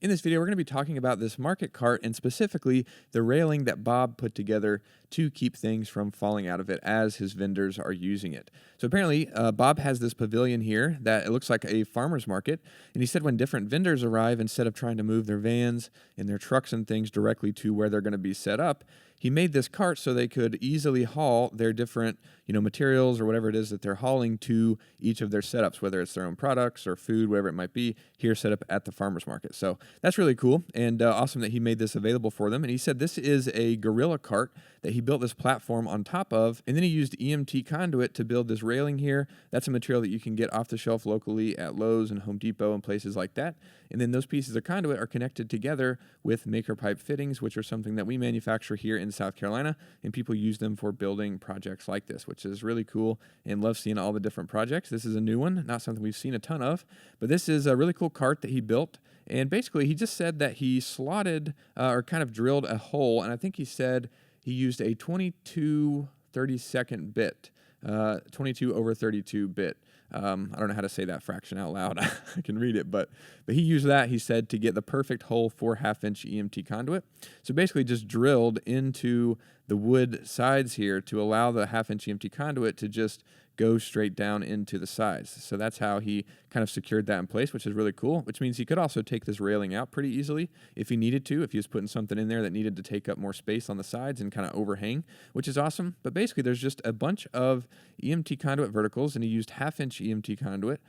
In this video, we're going to be talking about this market cart and specifically the railing that Bob put together to keep things from falling out of it as his vendors are using it. So apparently, Bob has this pavilion here that it looks like a farmer's market. And he said when different vendors arrive, instead of trying to move their vans and their trucks and things directly to where they're going to be set up, he made this cart so they could easily haul their different, materials or whatever it is that they're hauling to each of their setups, whether it's their own products or food, whatever it might be, here set up at the farmer's market. So that's really cool and awesome that he made this available for them. And he said this is a gorilla cart that he built this platform on top of, and then he used EMT conduit to build this railing here. That's a material that you can get off the shelf locally at Lowe's and Home Depot and places like that. And then those pieces of conduit are connected together with maker pipe fittings, which are something that we manufacture here in South Carolina, and people use them for building projects like this, which is really cool, and love seeing all the different projects. This is a new one, not something we've seen a ton of, but this is a really cool cart that he built. And basically, he just said that he slotted or kind of drilled a hole, and I think he said he used a 22/32 bit, 22 over 32 bit. I don't know how to say that fraction out loud. I can read it, but he used that, he said, to get the perfect hole for 1/2-inch EMT conduit. So basically just drilled into the wood sides here to allow the 1/2-inch EMT conduit to just go straight down into the sides. So that's how he kind of secured that in place, which is really cool, which means he could also take this railing out pretty easily if he needed to, if he was putting something in there that needed to take up more space on the sides and kind of overhang, which is awesome. But basically there's just a bunch of EMT conduit verticals, and he used 1/2-inch EMT conduit,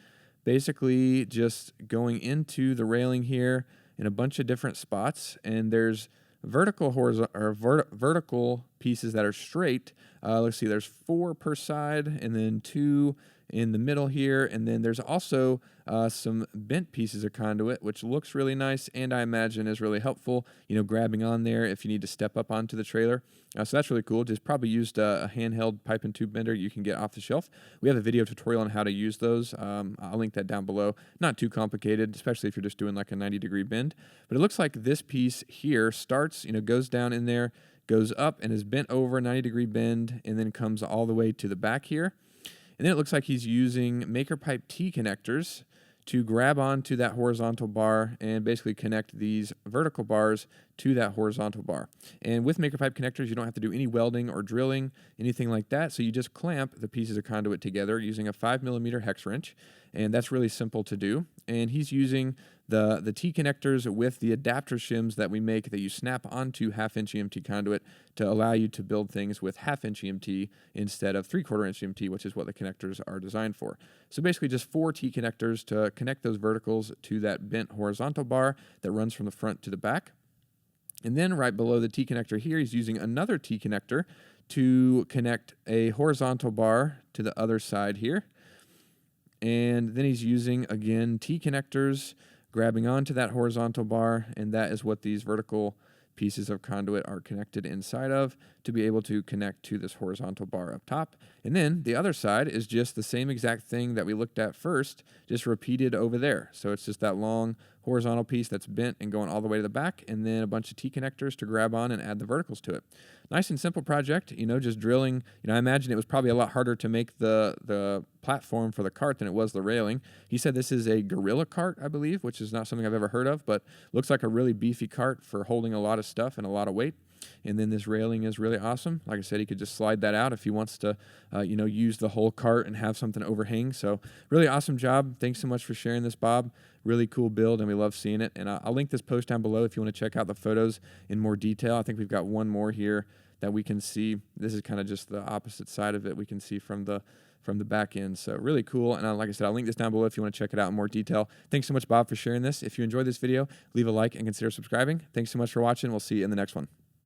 basically just going into the railing here in a bunch of different spots. And there's vertical vertical pieces that are straight. Let's see, there's 4 per side and then 2 in the middle here. And then there's also some bent pieces of conduit, which looks really nice and I imagine is really helpful, grabbing on there if you need to step up onto the trailer. So that's really cool. Just probably used a handheld pipe and tube bender you can get off the shelf. We have a video tutorial on how to use those. I'll link that down below. Not too complicated, especially if you're just doing like a 90-degree bend. But it looks like this piece here starts, goes down in there, goes up and is bent over 90-degree bend, and then comes all the way to the back here. And then it looks like he's using maker pipe T connectors to grab onto that horizontal bar and basically connect these vertical bars to that horizontal bar. And with maker pipe connectors, you don't have to do any welding or drilling, anything like that. So you just clamp the pieces of conduit together using a 5mm hex wrench, and that's really simple to do. And he's using the T connectors with the adapter shims that we make that you snap onto 1/2-inch EMT conduit to allow you to build things with 1/2-inch EMT instead of 3/4-inch EMT, which is what the connectors are designed for. So basically just 4 T connectors to connect those verticals to that bent horizontal bar that runs from the front to the back. And then right below the T connector here, he's using another T connector to connect a horizontal bar to the other side here. And then he's using, again, T connectors, grabbing onto that horizontal bar, and that is what these vertical pieces of conduit are connected inside of to be able to connect to this horizontal bar up top. And then the other side is just the same exact thing that we looked at first, just repeated over there. So it's just that long horizontal piece that's bent and going all the way to the back, and then a bunch of T connectors to grab on and add the verticals to it. Nice and simple project, just drilling. I imagine it was probably a lot harder to make the platform for the cart than it was the railing. He said this is a gorilla cart, I believe, which is not something I've ever heard of, but looks like a really beefy cart for holding a lot of stuff and a lot of weight. And then this railing is really awesome. Like I said, he could just slide that out if he wants to, use the whole cart and have something overhang. So really awesome job. Thanks so much for sharing this, Bob. Really cool build, and we love seeing it. And I'll link this post down below if you want to check out the photos in more detail. I think we've got one more here that we can see. This is kind of just the opposite side of it. We can see from the back end. So really cool. And like I said, I'll link this down below if you want to check it out in more detail. Thanks so much, Bob, for sharing this. If you enjoyed this video, leave a like and consider subscribing. Thanks so much for watching. We'll see you in the next one.